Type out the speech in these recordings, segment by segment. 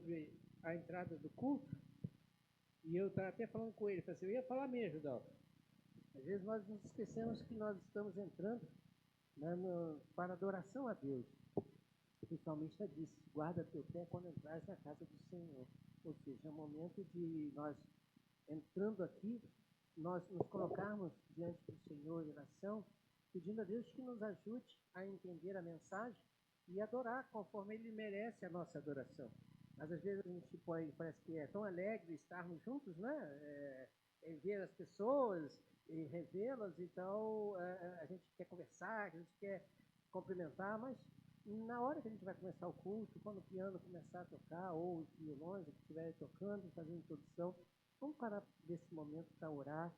sobre a entrada do culto, e eu estava até falando com ele, falei assim, eu ia falar mesmo, Dalton. Às vezes nós nos esquecemos que nós estamos entrando, né, para adoração a Deus. Principalmente está disse, guarda teu pé quando entrares na casa do Senhor. Ou seja, é o momento de nós, entrando aqui, nós nos colocarmos diante do Senhor em oração, pedindo a Deus que nos ajude a entender a mensagem e adorar conforme Ele merece a nossa adoração. Mas às vezes a gente parece que é tão alegre estarmos juntos, né? Ver as pessoas e revê-las, então a gente quer conversar, a gente quer cumprimentar, mas na hora que a gente vai começar o culto, quando o piano começar a tocar, ou os violões que estiverem tocando, fazendo introdução, vamos parar desse momento para orar,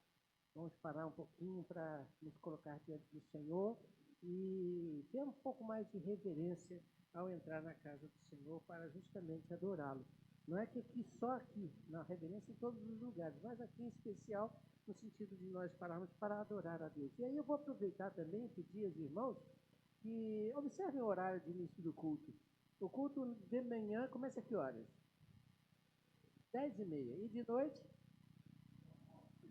vamos parar um pouquinho para nos colocar diante do Senhor e ter um pouco mais de reverência ao entrar na casa do Senhor para justamente adorá-lo. Não é que aqui, só aqui, na reverência em todos os lugares, mas aqui em especial, no sentido de nós pararmos para adorar a Deus. E aí eu vou aproveitar também e pedir aos irmãos que observem o horário de início do culto. O culto de manhã começa a que horas? 10h30. E de noite?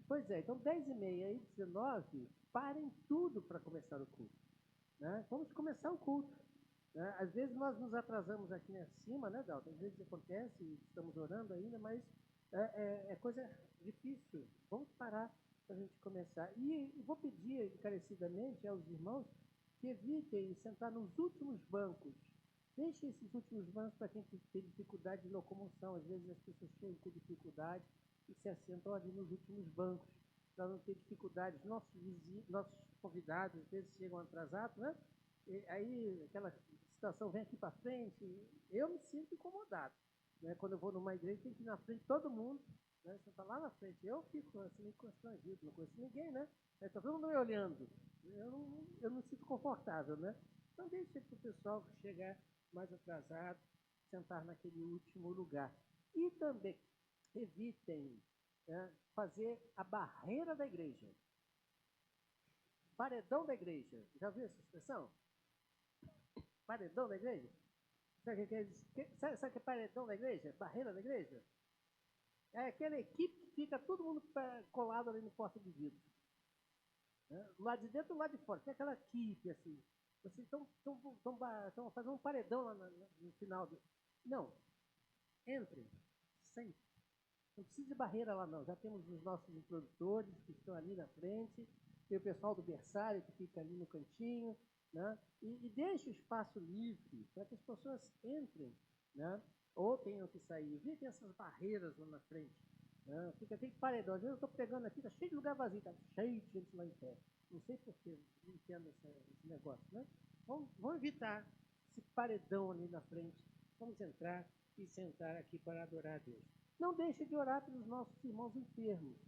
Pois é, então 10h30 e 19, parem tudo para começar o culto. Né? Vamos começar o culto. Né? Às vezes nós nos atrasamos aqui acima, né, Dalton? Às vezes acontece, estamos orando ainda, mas é coisa difícil. Vamos parar para a gente começar. E vou pedir encarecidamente aos irmãos que evitem sentar nos últimos bancos. Deixe esses últimos bancos para quem tem dificuldade de locomoção. Às vezes as pessoas chegam com dificuldade e se assentam ali nos últimos bancos para não ter dificuldades. Nossos convidados às vezes chegam atrasados, né? E aí aquela situação vem aqui para frente. Eu me sinto incomodado. Né? Quando eu vou numa igreja, tem que ir na frente de todo mundo. Né? Você está lá na frente. Eu fico assim, meio constrangido, não conheço ninguém, né? Está todo mundo me olhando. Eu não me sinto confortável, né? Então deixe para o pessoal chegar mais atrasado, sentar naquele último lugar. E também evitem fazer a barreira da igreja. Paredão da igreja. Já viu essa expressão? Paredão da igreja? Sabe o que é paredão da igreja? Barreira da igreja? É aquela equipe que fica todo mundo colado ali no porta de vidro. Né? Lá de dentro e lá de fora. Tem aquela equipe assim. Vocês estão fazendo um paredão lá no final. Não. Entrem. Sempre. Não precisa de barreira lá não. Já temos os nossos introdutores que estão ali na frente. Tem o pessoal do berçário que fica ali no cantinho. Né? E deixe o espaço livre para que as pessoas entrem. Né? Ou tenham que sair. Evitem essas barreiras lá na frente. Né? Fica aquele paredão. Às vezes eu estou pegando aqui, está cheio de lugar vazio. Está cheio de gente lá em pé. Não sei porquê. Não entendo esse negócio. Né? Vamos evitar esse paredão ali na frente. Vamos entrar e sentar aqui para adorar a Deus. Não deixe de orar pelos nossos irmãos enfermos.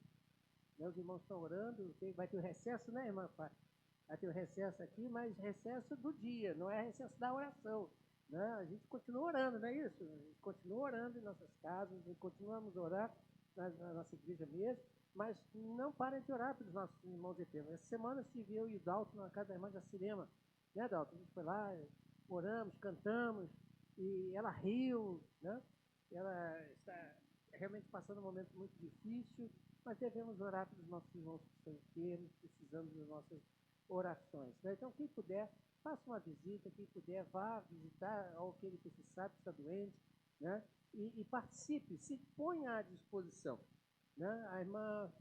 Meus irmãos estão orando, vai ter o recesso, né, irmã? Vai ter o recesso aqui, mas recesso do dia, não é recesso da oração. Né? A gente continua orando, não é isso? A gente continua orando em nossas casas, e continuamos a orar na nossa igreja mesmo, mas não parem de orar pelos nossos irmãos enfermos. Essa semana estive eu e o Dalton na casa da irmã Jacirema. Né, Dalton? A gente foi lá, oramos, cantamos, e ela riu, né? Ela está realmente passando um momento muito difícil, mas devemos orar pelos nossos irmãos que estão enfermos, precisando das nossas orações. Né? Então, quem puder, faça uma visita, quem puder, vá visitar aquele que se sabe que está doente, né? E participe, se ponha à disposição. Né? A irmã,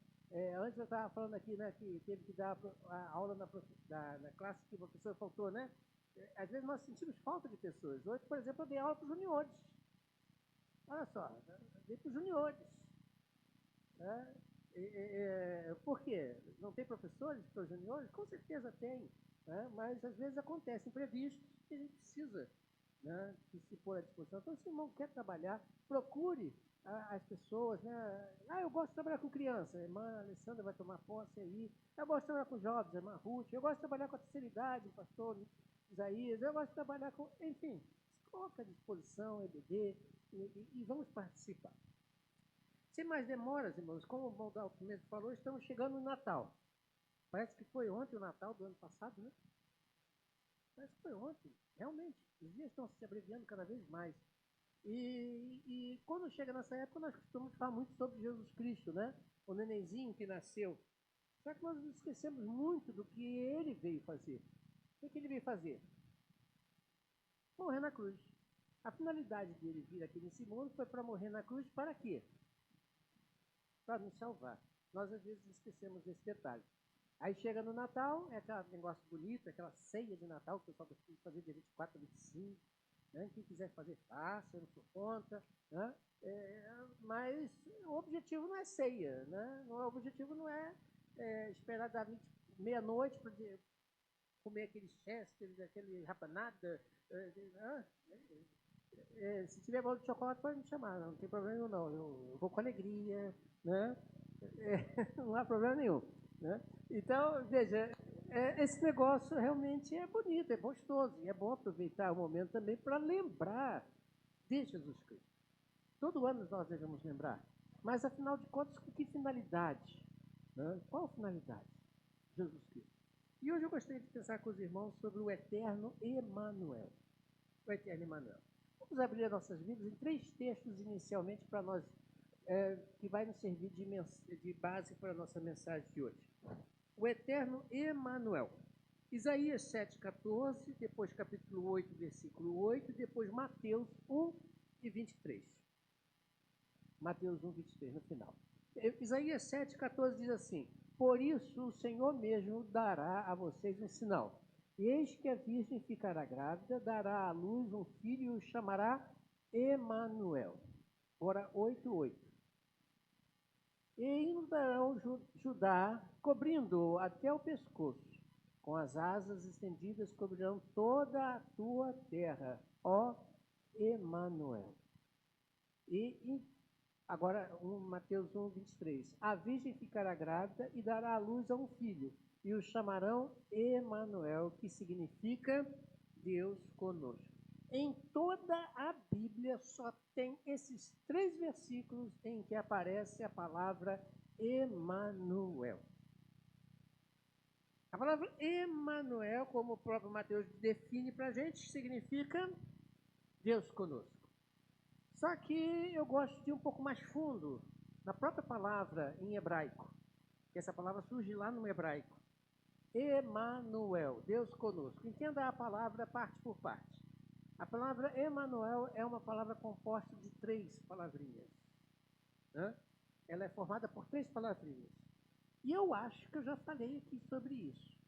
antes eu estava falando aqui, né, que teve que dar a aula na classe que o professor faltou, né? Às vezes nós sentimos falta de pessoas. Hoje, por exemplo, eu dei aula para os juniores. Olha só, dei para os juniores. Né? Por quê? Não tem professores para os juniores? Com certeza tem, né? Mas às vezes acontecem imprevistos e a gente precisa, né, de se pôr à disposição. Então, se o irmão quer trabalhar, procure as pessoas. Né? Eu gosto de trabalhar com criança, a irmã Alessandra vai tomar posse aí. Eu gosto de trabalhar com jovens, a irmã Ruth. Eu gosto de trabalhar com a terceira idade, o pastor Isaías. Eu gosto de trabalhar com... Enfim, se coloca à disposição, EBD, e vamos participar. Sem mais demoras, irmãos, como o Baldalto mesmo falou, estamos chegando no Natal. Parece que foi ontem o Natal do ano passado, né? Parece que foi ontem, realmente. Os dias estão se abreviando cada vez mais. E quando chega nessa época, nós costumamos falar muito sobre Jesus Cristo, né? O nenenzinho que nasceu. Só que nós esquecemos muito do que ele veio fazer. O que ele veio fazer? Morrer na cruz. A finalidade dele vir aqui nesse mundo foi para morrer na cruz para quê? Para nos salvar. Nós, às vezes, esquecemos desse detalhe. Aí chega no Natal, é aquele negócio bonito, aquela ceia de Natal que o pessoal precisa fazer de 24 a 25. Né? Quem quiser fazer, faça, eu não sou contra. Né? Mas o objetivo não é ceia. Né? O objetivo não é esperar da meia-noite para comer aquele chester, aquele rapanada. Se tiver bolo de chocolate, pode me chamar, não tem problema não. Eu vou com alegria, né? Não há problema nenhum. Né? Então, veja, esse negócio realmente é bonito, é gostoso, e é bom aproveitar o momento também para lembrar de Jesus Cristo. Todo ano nós devemos lembrar, mas afinal de contas, com que finalidade? Né? Qual a finalidade? Jesus Cristo. E hoje eu gostaria de pensar com os irmãos sobre o eterno Emanuel. O eterno Emanuel. Vamos abrir as nossas Bíblias em 3 textos inicialmente para nós, que vai nos servir de base para a nossa mensagem de hoje. O eterno Emanuel. Isaías 7,14, depois capítulo 8, versículo 8, depois Mateus 1 e 23. Mateus 1, 23, no final. Isaías 7,14 diz assim: por isso o Senhor mesmo dará a vocês um sinal. Eis que a virgem ficará grávida, dará à luz um filho e o chamará Emanuel. Ora 8:8. E inundarão Judá, cobrindo-o até o pescoço. Com as asas estendidas cobrirão toda a tua terra, ó Emanuel. E agora, Mateus 1, 23. A virgem ficará grávida e dará à luz a um filho, e o chamarão Emanuel, que significa Deus conosco. Em toda a Bíblia só tem esses 3 versículos em que aparece a palavra Emanuel. A palavra Emanuel, como o próprio Mateus define para a gente, significa Deus conosco. Só que eu gosto de ir um pouco mais fundo na própria palavra em hebraico, que essa palavra surge lá no hebraico. Emanuel, Deus conosco. Entenda a palavra parte por parte. A palavra Emanuel é uma palavra composta de 3 palavrinhas. Né? Ela é formada por 3 palavrinhas. E eu acho que eu já falei aqui sobre isso.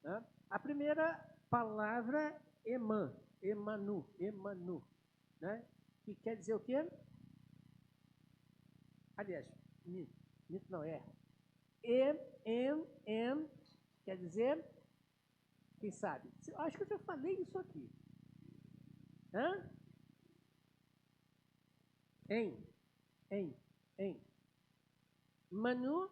Né? A primeira palavra, Emanu, né? Que quer dizer o quê? Aliás, mito não é. Quer dizer, quem sabe? Acho que eu já falei isso aqui. Hã? Em. Manu,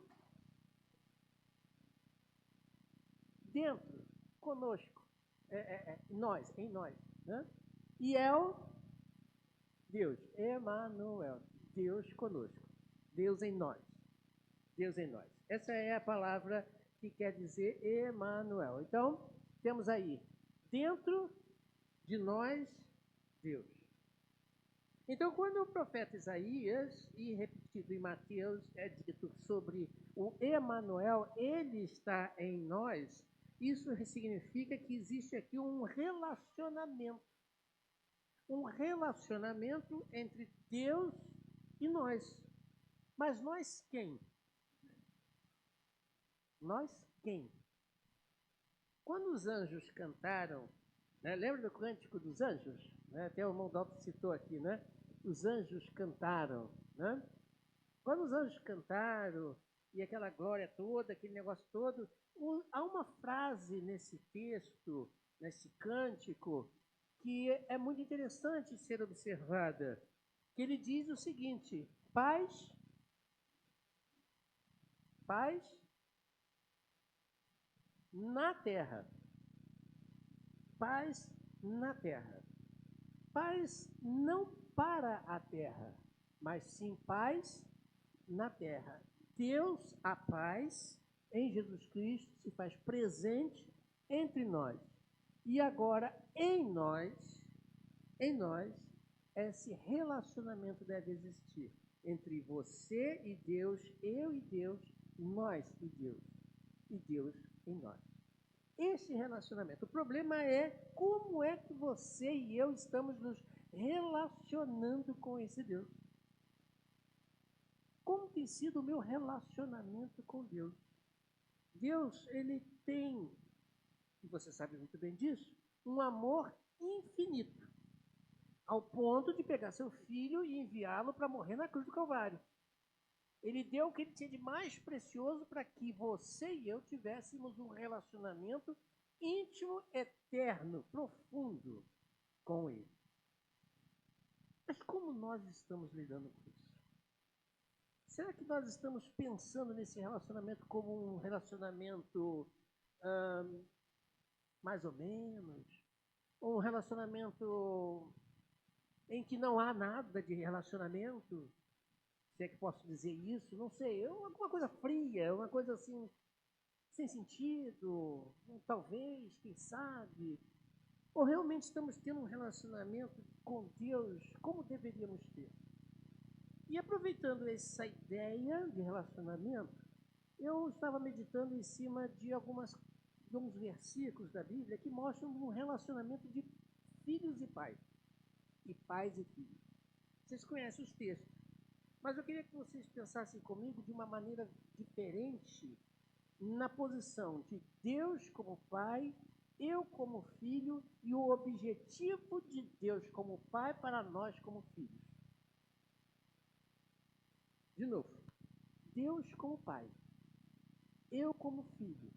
dentro, conosco. Nós, em nós. Né? E Deus, Emanuel, Deus conosco. Deus em nós. Deus em nós. Essa é a palavra que quer dizer Emanuel. Então, temos aí, dentro de nós, Deus. Então, quando o profeta Isaías, e repetido em Mateus, é dito sobre o Emanuel, ele está em nós, isso significa que existe aqui um relacionamento. Um relacionamento entre Deus e nós. Mas nós quem? Nós quem? Quando os anjos cantaram, né, lembra do cântico dos anjos? Né, até o irmão Dalton citou aqui, né? Os anjos cantaram. Né? Quando os anjos cantaram, e aquela glória toda, aquele negócio todo, há uma frase nesse texto, nesse cântico, que é muito interessante ser observada, que ele diz o seguinte: paz na terra. Paz na terra. Paz não para a terra, mas sim paz na terra. Deus, a paz, em Jesus Cristo, se faz presente entre nós. E agora, em nós, esse relacionamento deve existir entre você e Deus, eu e Deus, nós e Deus em nós. Esse relacionamento. O problema é como é que você e eu estamos nos relacionando com esse Deus. Como tem sido o meu relacionamento com Deus? Deus, ele tem, e você sabe muito bem disso, um amor infinito, ao ponto de pegar seu filho e enviá-lo para morrer na cruz do Calvário. Ele deu o que ele tinha de mais precioso para que você e eu tivéssemos um relacionamento íntimo, eterno, profundo com ele. Mas como nós estamos lidando com isso? Será que nós estamos pensando nesse relacionamento como um relacionamento mais ou menos? Ou um relacionamento em que não há nada de relacionamento? Se é que posso dizer isso, não sei. É uma coisa fria, uma coisa assim, sem sentido, talvez, quem sabe. Ou realmente estamos tendo um relacionamento com Deus como deveríamos ter? E aproveitando essa ideia de relacionamento, eu estava meditando em cima de alguns versículos da Bíblia que mostram um relacionamento de filhos e pais e filhos. Vocês conhecem os textos, mas eu queria que vocês pensassem comigo de uma maneira diferente na posição de Deus como pai, eu como filho e o objetivo de Deus como pai para nós como filhos. De novo, Deus como pai, eu como filho,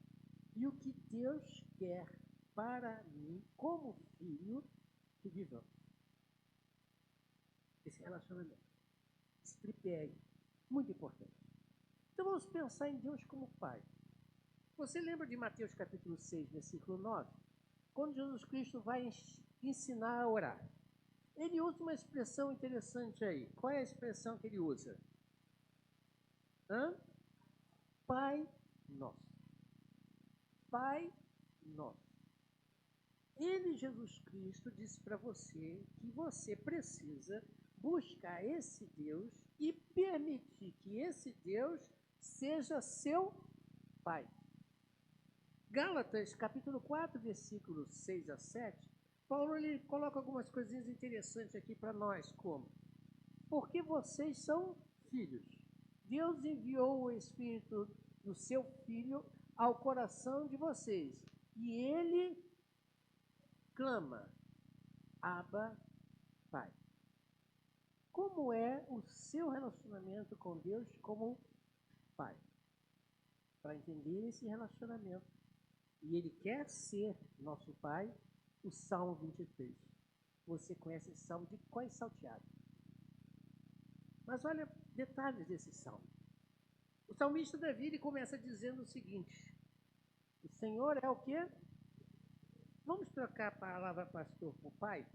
e o que Deus quer para mim como filho que vivamos. Esse relacionamento, esse tripé, muito importante. Então vamos pensar em Deus como pai. Você lembra de Mateus capítulo 6, versículo 9? Quando Jesus Cristo vai ensinar a orar. Ele usa uma expressão interessante aí. Qual é a expressão que ele usa? Pai nosso. Pai nosso. Ele, Jesus Cristo, disse para você que você precisa buscar esse Deus e permitir que esse Deus seja seu pai. Gálatas, capítulo 4, versículos 6 a 7, Paulo ele coloca algumas coisinhas interessantes aqui para nós, como: porque vocês são filhos. Deus enviou o Espírito do seu Filho ao coração de vocês. E ele clama, Abba, Pai. Como é o seu relacionamento com Deus como pai? Para entender esse relacionamento, e ele quer ser nosso pai, o Salmo 23. Você conhece esse salmo de cós salteado. Mas olha detalhes desse salmo. O salmista Davi ele começa dizendo o seguinte: o Senhor é o quê? Vamos trocar a palavra pastor por pai?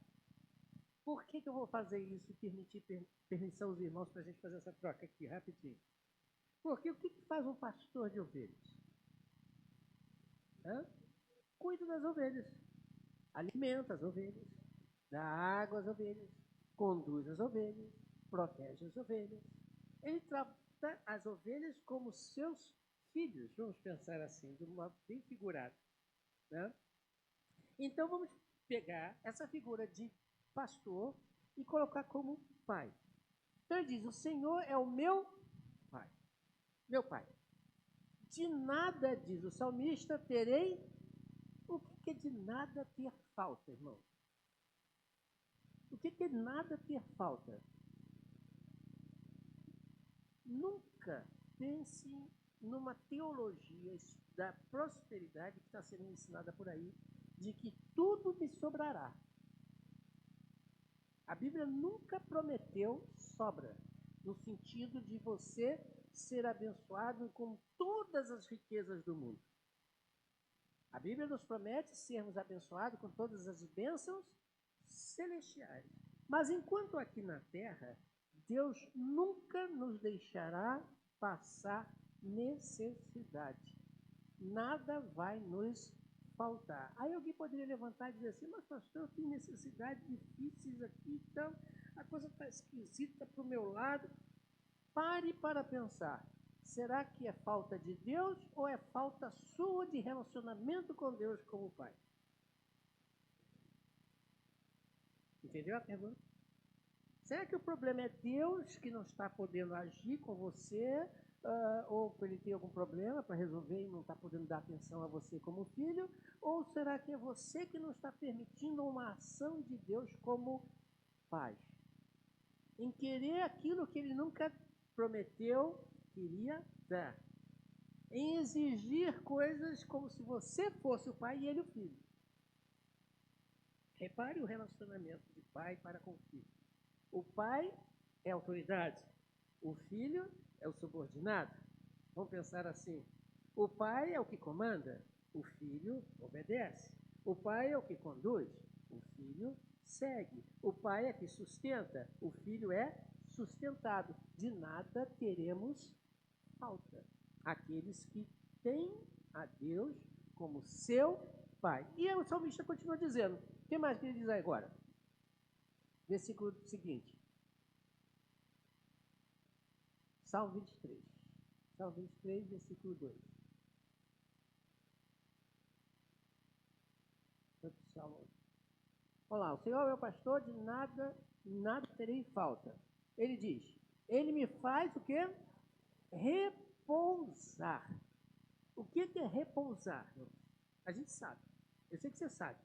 Por que eu vou fazer isso e permitir permissão aos irmãos para a gente fazer essa troca aqui, rapidinho? Porque o que faz um pastor de ovelhas? Cuida das ovelhas, alimenta as ovelhas, dá água às ovelhas, conduz as ovelhas, protege as ovelhas. Ele trata as ovelhas como seus filhos, vamos pensar assim, de uma bem figurada. Então vamos pegar essa figura de pastor e colocar como pai. Então ele diz: o Senhor é o meu pai. Meu pai. De nada, diz o salmista, terei. O que é de nada ter falta, irmão? O que é nada ter falta? Nunca pense numa teologia da prosperidade que está sendo ensinada por aí, de que tudo me sobrará. A Bíblia nunca prometeu sobra, no sentido de você ser abençoado com todas as riquezas do mundo. A Bíblia nos promete sermos abençoados com todas as bênçãos celestiais. Mas enquanto aqui na terra, Deus nunca nos deixará passar necessidade. Nada vai nos faltar. Aí alguém poderia levantar e dizer assim: mas pastor, eu tenho necessidades difíceis aqui, então a coisa está esquisita para o meu lado. Pare para pensar. Será que é falta de Deus ou é falta sua de relacionamento com Deus como pai? Entendeu a pergunta? Será que o problema é Deus que não está podendo agir com você? Ou ele tem algum problema para resolver e não está podendo dar atenção a você como filho? Ou será que é você que não está permitindo uma ação de Deus como pai? Em querer aquilo que ele nunca prometeu, queria dar. Em exigir coisas como se você fosse o pai e ele o filho. Repare o relacionamento de pai para com o filho. O pai é a autoridade, o filho é o subordinado. Vamos pensar assim: o pai é o que comanda, o filho obedece. O pai é o que conduz, o filho segue. O pai é que sustenta, o filho é sustentado. De nada teremos falta. Aqueles que têm a Deus como seu pai. E o salmista continua dizendo. O que mais que ele diz agora? Versículo seguinte. Salmo 23. Salmo 23, versículo 2. Olá, o Senhor é meu pastor, de nada terei falta. Ele diz, ele me faz o quê? Repousar. O que é repousar? A gente sabe. Eu sei que você sabe,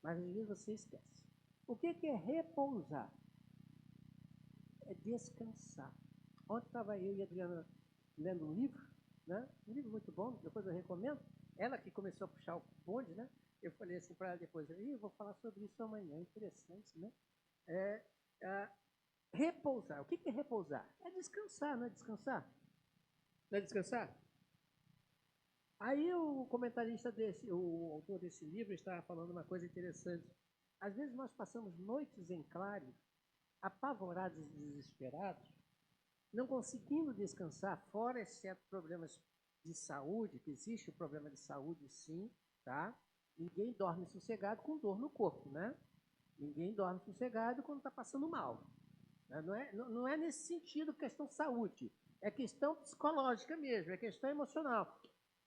mas às vezes você esquece. O que é repousar? É descansar. Ontem estava eu e a Adriana lendo um livro, né? Um livro muito bom, depois eu recomendo. Ela que começou a puxar o bonde, né? Eu falei assim para ela depois, eu vou falar sobre isso amanhã, interessante, né? Repousar. O que é repousar? É descansar, não é descansar? Não é descansar? Aí o comentarista o autor desse livro estava falando uma coisa interessante. Às vezes nós passamos noites em claro, apavorados e desesperados, não conseguindo descansar, fora exceto problemas de saúde, que existe o problema de saúde sim, tá? Ninguém dorme sossegado com dor no corpo, né? Ninguém dorme sossegado quando está passando mal. Não é nesse sentido questão saúde, é questão psicológica mesmo, é questão emocional.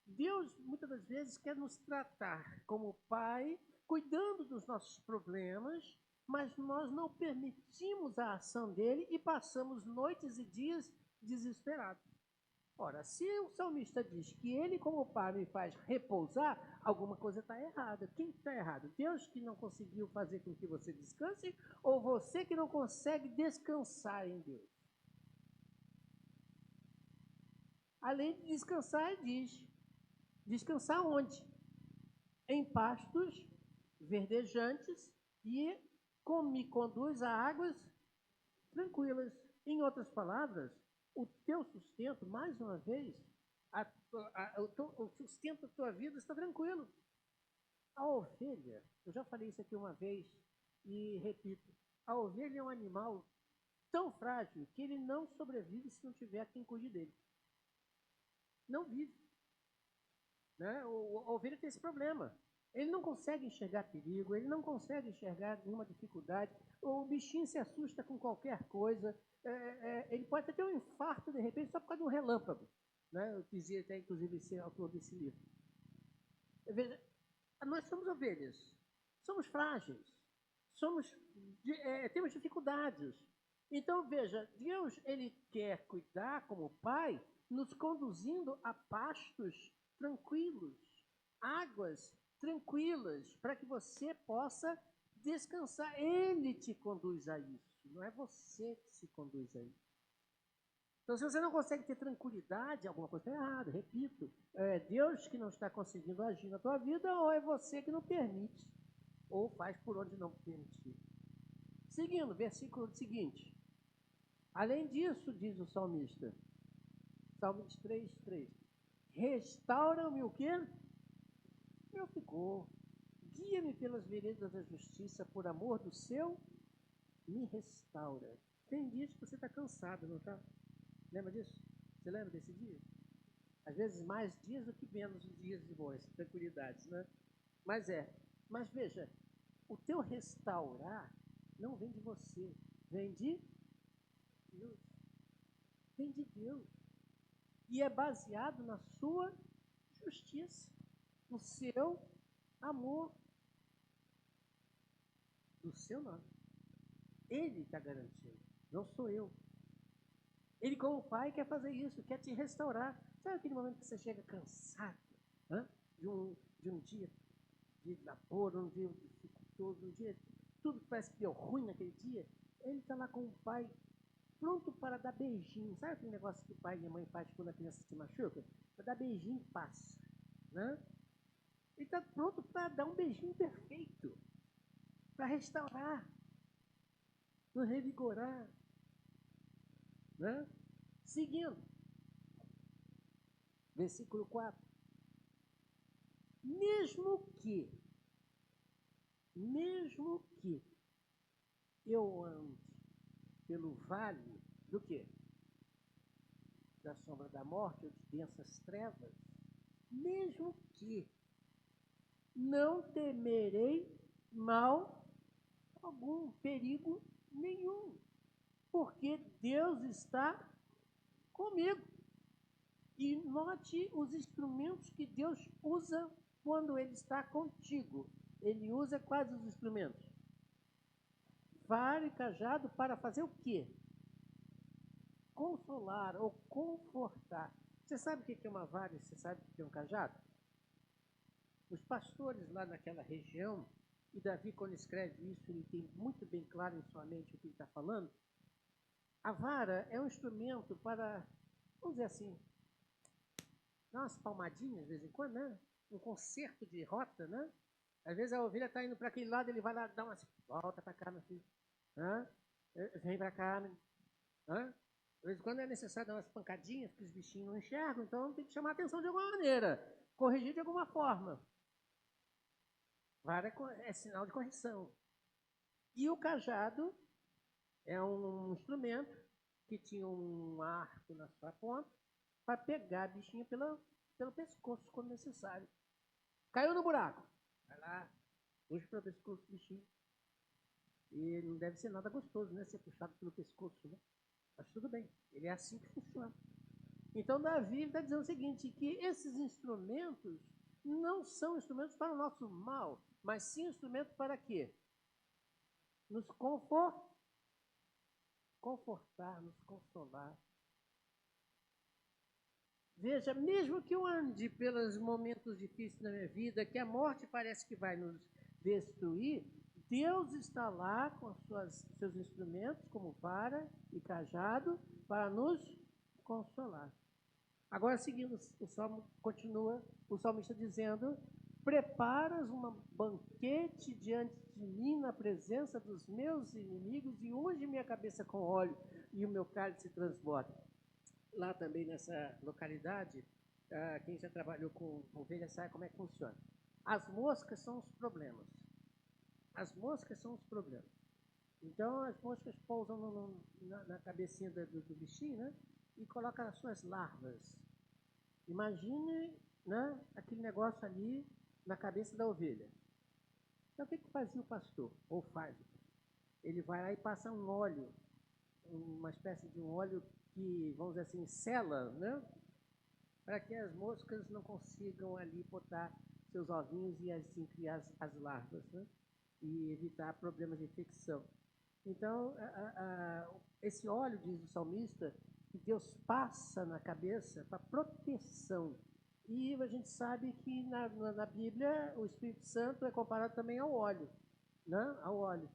Deus, muitas das vezes, quer nos tratar como pai, cuidando dos nossos problemas, mas nós não permitimos a ação dele e passamos noites e dias desesperados. Ora, se o salmista diz que ele, como pai, me faz repousar, alguma coisa está errada. Quem está errado? Deus que não conseguiu fazer com que você descanse ou você que não consegue descansar em Deus? Além de descansar, ele diz: descansar onde? Em pastos verdejantes e me conduz a águas tranquilas. Em outras palavras, o teu sustento, mais uma vez, o sustento da tua vida está tranquilo. A ovelha, eu já falei isso aqui uma vez e repito, a ovelha é um animal tão frágil que ele não sobrevive se não tiver quem cuide dele. Não vive. Né? A ovelha tem esse problema. Ele não consegue enxergar perigo, ele não consegue enxergar nenhuma dificuldade. O bichinho se assusta com qualquer coisa. Ele pode até ter um infarto, de repente, só por causa de um relâmpago. Né? Eu dizia até, inclusive, esse autor desse livro. Veja, nós somos ovelhas. Somos frágeis. Temos dificuldades. Então, veja, Deus, ele quer cuidar, como pai, nos conduzindo a pastos tranquilos, águas tranquilas, para que você possa descansar. Ele te conduz a isso, não é você que se conduz a isso. Então, se você não consegue ter tranquilidade, alguma coisa está errada, repito. É Deus que não está conseguindo agir na tua vida, ou é você que não permite, ou faz por onde não permitir. Seguindo, versículo seguinte. Além disso, diz o salmista, Salmo 23, 3. Restaura-me o quê? Meu ficou. Guia-me pelas veredas da justiça, por amor do seu, me restaura. Tem dias que você está cansado, não está? Lembra disso? Você lembra desse dia? Às vezes mais dias do que menos dias de boas, tranquilidades, né? Mas veja, o teu restaurar não vem de você. Vem de Deus. Vem de Deus. E é baseado na sua justiça, no seu amor, do seu nome. Ele está garantindo, não sou eu. Ele, como pai, quer fazer isso, quer te restaurar. Sabe aquele momento que você chega cansado, de um dia de labor, um dia dificultoso, um dia tudo parece que deu ruim naquele dia? Ele está lá com o pai, pronto para dar beijinho. Sabe aquele negócio que o pai e a mãe fazem quando a criança se machuca? Para dar beijinho e passa. Né? Ele está pronto para dar um beijinho perfeito, para restaurar, para revigorar. Né? Seguindo, versículo 4. Mesmo que eu ande pelo vale do quê? Da sombra da morte ou de densas trevas, mesmo que não temerei mal algum, perigo nenhum, porque Deus está comigo. E note os instrumentos que Deus usa quando Ele está contigo. Ele usa quais os instrumentos? Vara e cajado para fazer o quê? Consolar ou confortar. Você sabe o que é uma vara e você sabe o que é um cajado? Os pastores lá naquela região, e Davi, quando escreve isso, ele tem muito bem claro em sua mente o que ele está falando. A vara é um instrumento para, vamos dizer assim, dar umas palmadinhas de vez em quando, né? Um conserto de rota, né? Às vezes a ovelha está indo para aquele lado, ele vai lá dar umas... Volta para cá, meu filho. Vem para cá. De vez em quando é necessário dar umas pancadinhas, porque os bichinhos não enxergam, então tem que chamar a atenção de alguma maneira. Corrigir de alguma forma. Vara é sinal de correção. E o cajado é um instrumento que tinha um arco na sua ponta para pegar a bichinha pelo pescoço quando necessário. Caiu no buraco. Vai lá, puxa pelo pescoço do bichinho. E não deve ser nada gostoso, né? Ser puxado pelo pescoço, né? Mas tudo bem, ele é assim que funciona. Então Davi está dizendo o seguinte, que esses instrumentos não são instrumentos para o nosso mal, mas sim instrumentos para quê? Nos confortar, nos consolar. Veja, mesmo que eu ande pelos momentos difíceis da minha vida, que a morte parece que vai nos destruir, Deus está lá com seus instrumentos, como vara e cajado, para nos consolar. Agora, seguindo, o salmo continua, o salmista dizendo: preparas um banquete diante de mim na presença dos meus inimigos e unge minha cabeça com óleo e o meu cálice transborda. Lá também nessa localidade, quem já trabalhou com ovelha sabe como é que funciona. As moscas são os problemas. As moscas são os problemas. Então as moscas pousam na cabecinha do bichinho, né? E colocam as suas larvas. Imagine, né, aquele negócio ali na cabeça da ovelha. Então o que fazia o pastor? Ou faz? Ele vai lá e passa um óleo, uma espécie de um óleo que, vamos dizer assim, sela, né? Para que as moscas não consigam ali botar seus ovinhos e assim criar as larvas, né? E evitar problemas de infecção. Então, esse óleo, diz o salmista, que Deus passa na cabeça para proteção. E a gente sabe que na Bíblia o Espírito Santo é comparado também ao óleo, né? Ao óleo.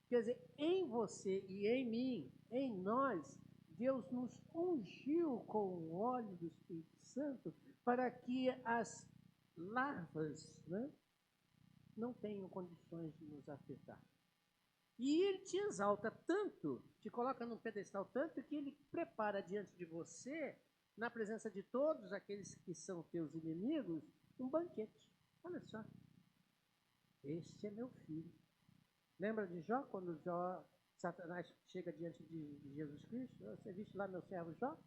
Quer dizer, em você e em mim, em nós, Deus nos ungiu com o óleo do Espírito Santo para que as larvas, né, não tenham condições de nos afetar. E ele te exalta tanto, te coloca num pedestal tanto, que ele prepara diante de você, na presença de todos aqueles que são teus inimigos, um banquete. Olha só. Este é meu filho. Lembra de Jó, quando Satanás chega diante de Jesus Cristo? Você viu lá meu servo Jó?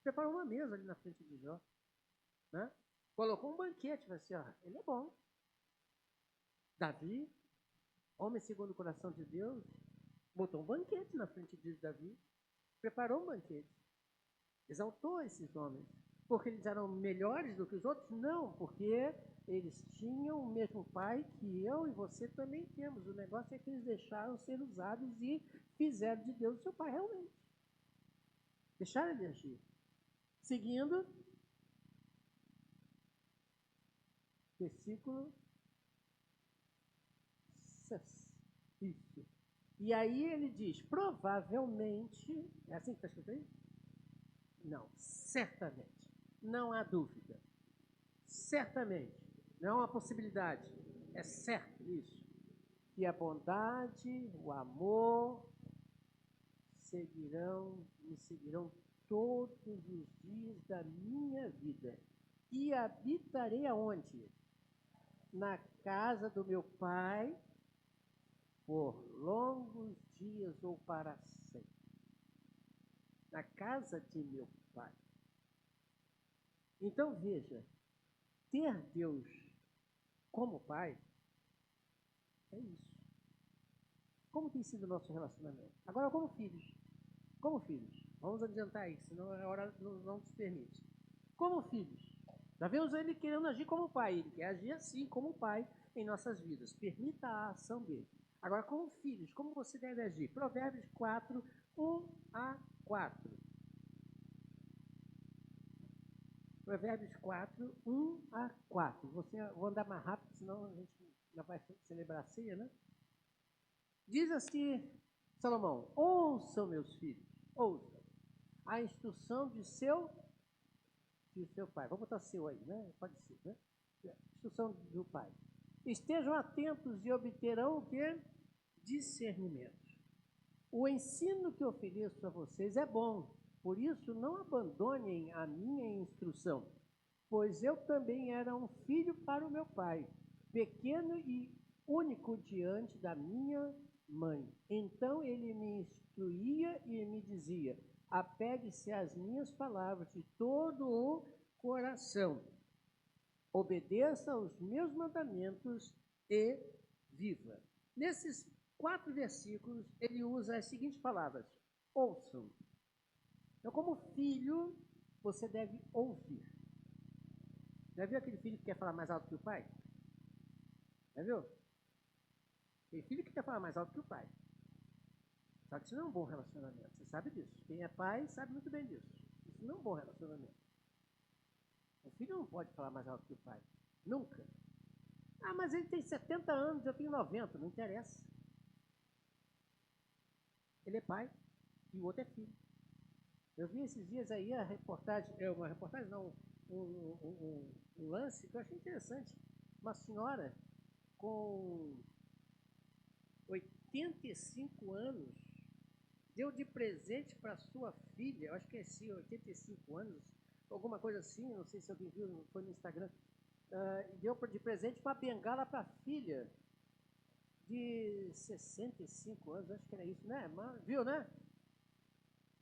Preparou uma mesa ali na frente de Jó. Né? Colocou um banquete, vai assim, ó, ele é bom. Davi, homem segundo o coração de Deus, botou um banquete na frente de Davi, preparou um banquete, exaltou esses homens. Porque eles eram melhores do que os outros? Não, porque eles tinham o mesmo pai que eu e você também temos. O negócio é que eles deixaram ser usados e fizeram de Deus o seu pai realmente. Deixaram ele agir. Seguindo, versículo 6. Isso. E aí ele diz, provavelmente, é assim que está escrito aí? Não, certamente. Não há dúvida. Certamente. Não é uma possibilidade. É certo isso. Que a bondade, o amor me seguirão todos os dias da minha vida. E habitarei aonde? Na casa do meu pai, por longos dias ou para sempre. Na casa de meu pai. Então veja, ter Deus como pai é isso. Como tem sido o nosso relacionamento? Agora, como filhos. Como filhos. Vamos adiantar isso, senão a hora não nos permite. Como filhos. Já vemos ele querendo agir como pai. Ele quer agir assim, como pai, em nossas vidas. Permita a ação dele. Agora, como filhos, como você deve agir? Provérbios 4, 1 a 4. Provérbios 4, 1 a 4. Vou andar mais rápido, senão a gente não vai celebrar a ceia, né? Diz assim, Salomão, ouçam, meus filhos, ouçam a instrução de seu pai. Vamos botar seu aí, né? Pode ser, né? Instrução do pai. Estejam atentos e obterão o quê? Discernimento. O ensino que ofereço a vocês é bom, por isso não abandonem a minha instrução, pois eu também era um filho para o meu pai, pequeno e único diante da minha mãe. Então ele me instruía e me dizia, apegue-se às minhas palavras de todo o coração, obedeça aos meus mandamentos e viva. Nesses 4 versículos, ele usa as seguintes palavras, ouçam. Então, como filho, você deve ouvir. Já viu aquele filho que quer falar mais alto que o pai? Já viu? Tem filho que quer falar mais alto que o pai. Só que isso não é um bom relacionamento. Você sabe disso. Quem é pai sabe muito bem disso. Isso não é um bom relacionamento. O filho não pode falar mais alto que o pai. Nunca. Ah, mas ele tem 70 anos, eu tenho 90. Não interessa. Ele é pai e o outro é filho. Eu vi esses dias aí a reportagem, uma reportagem não, um lance que eu achei interessante. Uma senhora com 85 anos deu de presente para sua filha, eu acho que é assim, 85 anos, alguma coisa assim, não sei se alguém viu, foi no Instagram, deu de presente uma bengala para a filha de 65 anos, acho que era isso, né? Viu, né?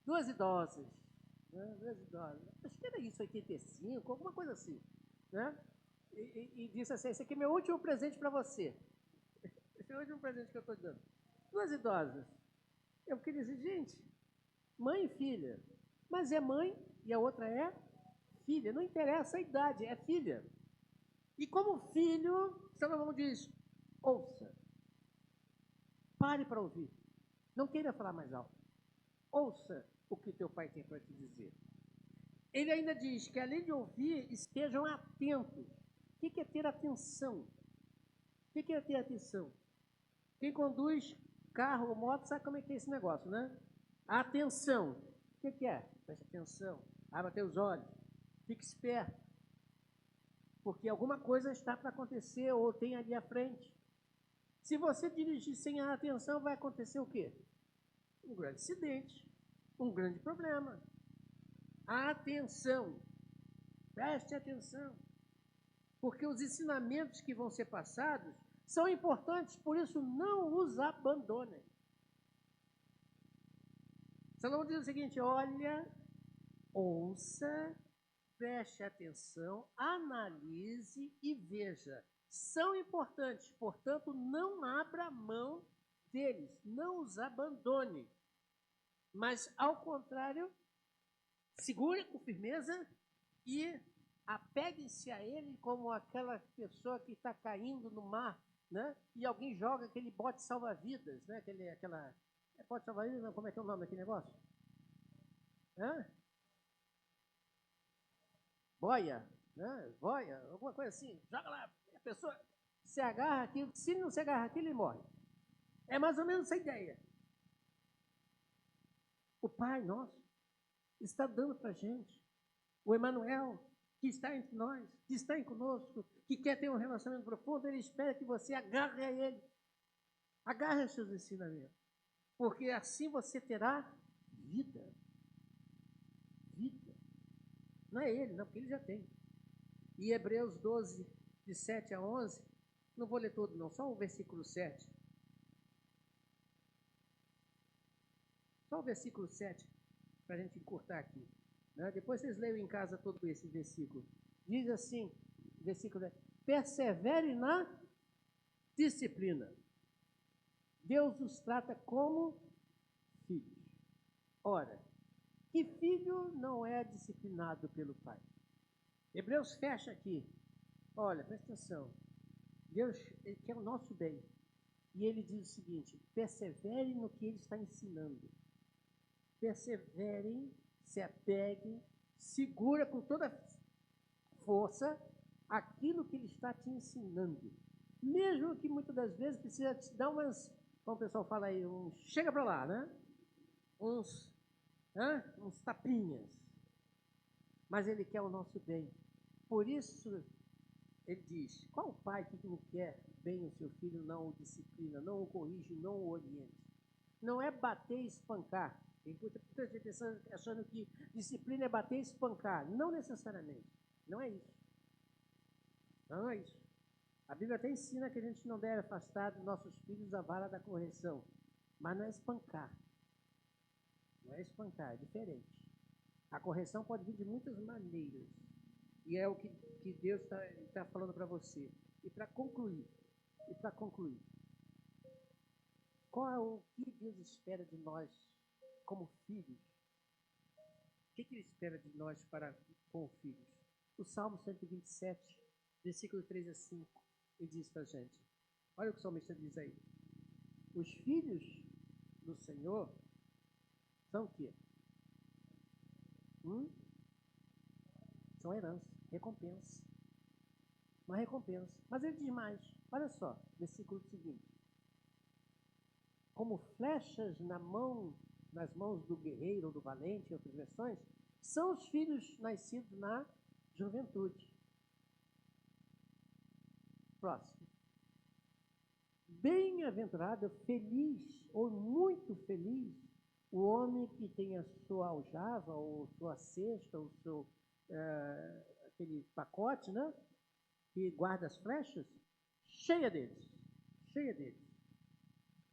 Duas idosas, né? Duas idosas. Acho que era isso, 85, alguma coisa assim, né? E disse assim, esse aqui é meu último presente para você. Esse é o último presente que eu estou dando. Duas idosas. Eu queria dizer, gente, mãe e filha. Mas é mãe e a outra é filha. Não interessa a idade, é filha. E como filho, Salomão diz, ouça. Pare para ouvir. Não queira falar mais alto. Ouça o que teu pai tem para te dizer. Ele ainda diz que, além de ouvir, estejam atentos. O que é ter atenção? O que é ter atenção? Quem conduz carro ou moto sabe como é que é esse negócio, né? Atenção. O que é? Preste atenção. Abra teus olhos. Fique esperto. Porque alguma coisa está para acontecer ou tem ali à frente. Se você dirigir sem a atenção, vai acontecer o quê? Um grande acidente. Um grande problema. Atenção. Preste atenção. Porque os ensinamentos que vão ser passados são importantes, por isso não os abandonem. Salomão diz o seguinte, olha, ouça, preste atenção, analise e veja. São importantes, portanto, não abra mão deles, não os abandone, mas, ao contrário, segure com firmeza e apegue-se a ele como aquela pessoa que está caindo no mar, né? E alguém joga aquele bote salva-vidas, né? Bote salva-vidas, não, como é que é o nome daquele negócio? Hã? Boia, né? Boia, alguma coisa assim. Joga lá, a pessoa se agarra aqui, se não se agarra aqui, ele morre. É mais ou menos essa ideia. O Pai nosso está dando para a gente o Emanuel, que está entre nós, que está conosco, que quer ter um relacionamento profundo, ele espera que você agarre a ele. Agarre os seus ensinamentos. Porque assim você terá vida. Vida. Não é ele, não, porque ele já tem. E Hebreus 12, de 7 a 11, não vou ler todo não, só o versículo 7. Só o versículo 7, para a gente encurtar aqui. Né? Depois vocês leiam em casa todo esse versículo. Diz assim, versículo 10, persevere na disciplina. Deus os trata como filhos. Ora, que filho não é disciplinado pelo pai? Hebreus fecha aqui. Olha, presta atenção. Deus, ele quer o nosso bem. E ele diz o seguinte, persevere no que ele está ensinando. Perseverem, se apeguem, segura com toda força aquilo que ele está te ensinando. Mesmo que muitas das vezes precisa te dar umas, como o pessoal fala aí, chega para lá, né? Uns tapinhas. Mas ele quer o nosso bem. Por isso, ele diz, qual pai que não quer bem o seu filho, não o disciplina, não o corrige, não o oriente? Não é bater e espancar. Tem muita gente achando que disciplina é bater e espancar. Não necessariamente. Não é isso. Não é isso. A Bíblia até ensina que a gente não deve afastar dos nossos filhos a vara da correção. Mas não é espancar. Não é espancar, é diferente. A correção pode vir de muitas maneiras. E é o que Deus está falando para você. E para concluir, qual é o que Deus espera de nós como filhos? O que ele espera de nós como filhos? O Salmo 127, versículo 3 a 5, ele diz para a gente. Olha o que o salmista diz aí. Os filhos do Senhor são o quê? São herança, recompensa. Uma recompensa. Mas ele diz mais. Olha só, versículo seguinte. Como flechas nas mãos do guerreiro ou do valente, em outras versões, são os filhos nascidos na juventude. Próximo. Bem-aventurado, feliz ou muito feliz o homem que tem a sua aljava, ou sua cesta, ou seu aquele pacote, né? Que guarda as flechas, cheia deles.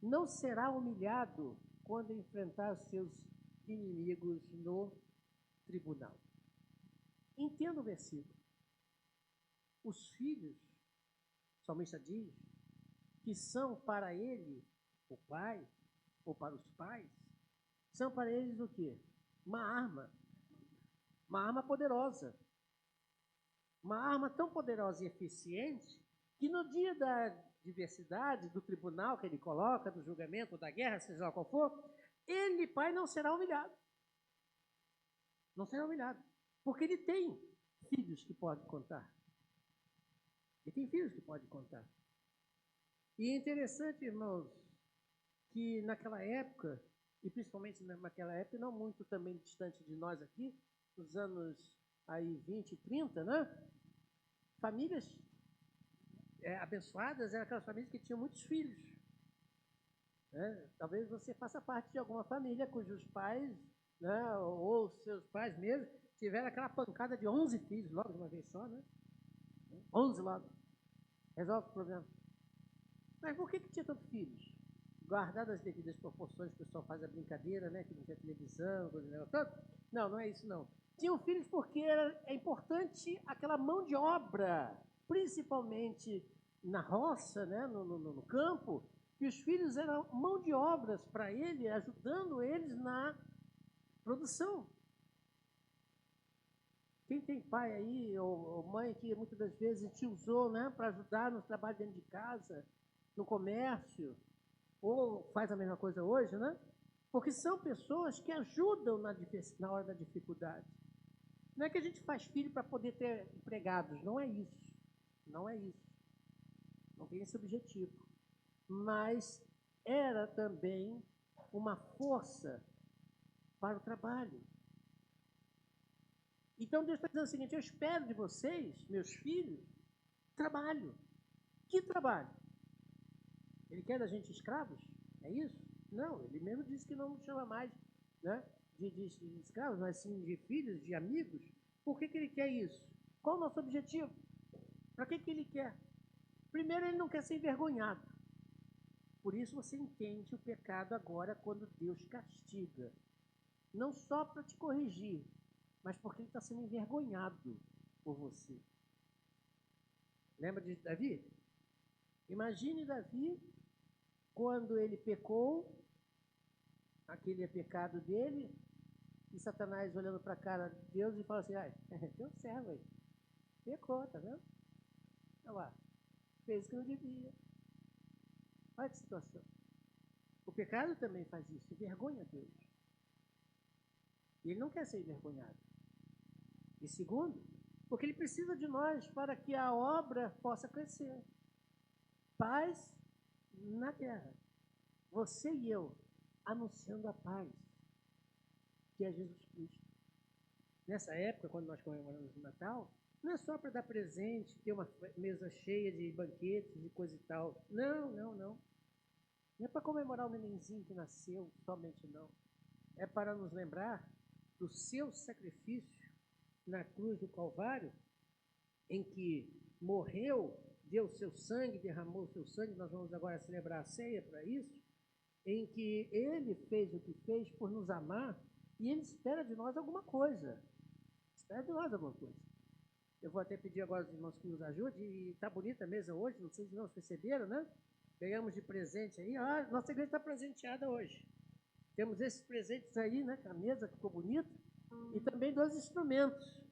Não será humilhado quando enfrentar seus inimigos no tribunal. Entenda o versículo. Os filhos, o salmista diz, que são para ele, o pai, ou para os pais, são para eles o quê? Uma arma poderosa. Uma arma tão poderosa e eficiente que no dia da diversidade, do tribunal que ele coloca, do julgamento, da guerra, seja lá qual for, ele, pai, não será humilhado. Não será humilhado. Porque ele tem filhos que pode contar. E é interessante, irmãos, que naquela época, e principalmente naquela época, não muito também distante de nós aqui, nos anos aí 20, 30, né? Famílias abençoadas eram aquelas famílias que tinham muitos filhos. Né? Talvez você faça parte de alguma família cujos pais, né, ou seus pais mesmo, tiveram aquela pancada de 11 filhos logo de uma vez só, né? 11 logo. Resolve o problema. Mas por que tinha tantos filhos? Guardadas as devidas proporções, o pessoal faz a brincadeira, né? Que não tinha televisão, coisa negócio todo. Não é isso não. Tinham filhos porque é importante aquela mão de obra, principalmente na roça, né? No campo, que que os filhos eram mão de obras para ele, ajudando eles na produção. Quem tem pai aí, ou mãe que muitas das vezes te usou, né, para ajudar no trabalho dentro de casa, no comércio, ou faz a mesma coisa hoje, né? Porque são pessoas que ajudam na hora da dificuldade. Não é que a gente faz filho para poder ter empregados, não é isso. Não é isso. Não tem esse objetivo. Mas era também uma força para o trabalho. Então Deus está dizendo o seguinte: eu espero de vocês, meus filhos, trabalho. Que trabalho? Ele quer da gente escravos? É isso? Não, ele mesmo disse que não nos chama mais, né, de escravos, mas sim de filhos, de amigos. Por que ele quer isso? Qual o nosso objetivo? Para que ele quer? Primeiro, ele não quer ser envergonhado. Por isso você entende o pecado agora quando Deus castiga. Não só para te corrigir, mas porque ele está sendo envergonhado por você. Lembra de Davi? Imagine Davi quando ele pecou, aquele é pecado dele, e Satanás olhando para a cara de Deus e fala assim: ai, teu servo aí, pecou, tá vendo? Olha lá, fez o que não devia. Olha que situação. O pecado também faz isso, envergonha Deus. E ele não quer ser envergonhado. E segundo, porque ele precisa de nós para que a obra possa crescer. Paz na terra. Você e eu anunciando a paz, que é Jesus Cristo. Nessa época, quando nós comemoramos o Natal, não é só para dar presente, ter uma mesa cheia de banquetes e coisa e tal. Não, não, não. Não é para comemorar o nenenzinho que nasceu, somente não. É para nos lembrar do seu sacrifício na cruz do Calvário, em que morreu, deu seu sangue, derramou seu sangue. Nós vamos agora celebrar a ceia para isso, em que ele fez o que fez por nos amar, e ele espera de nós alguma coisa. Espera de nós alguma coisa. Eu vou até pedir agora aos irmãos que nos ajudem, e está bonita a mesa hoje, não sei se não receberam, né? Ganhamos de presente aí. Ah, nossa igreja está presenteada hoje. Temos esses presentes aí, né? A mesa ficou bonita. E também 2 instrumentos.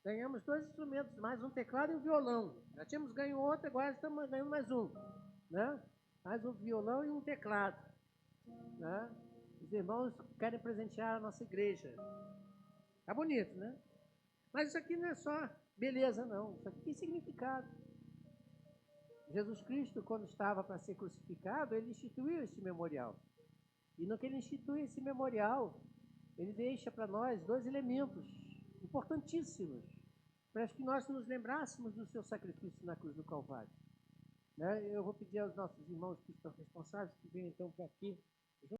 Ganhamos 2 instrumentos, mais um teclado e um violão. Já tínhamos ganho outro, agora estamos ganhando mais um. Né? Mais um violão e um teclado. Né? Os irmãos querem presentear a nossa igreja. Tá bonito, né? Mas isso aqui não é só beleza, não. Isso aqui tem significado. Jesus Cristo, quando estava para ser crucificado, ele instituiu esse memorial. E no que ele institui esse memorial, ele deixa para nós 2 elementos importantíssimos, para que nós nos lembrássemos do seu sacrifício na cruz do Calvário. Né? Eu vou pedir aos nossos irmãos que estão responsáveis que venham então para aqui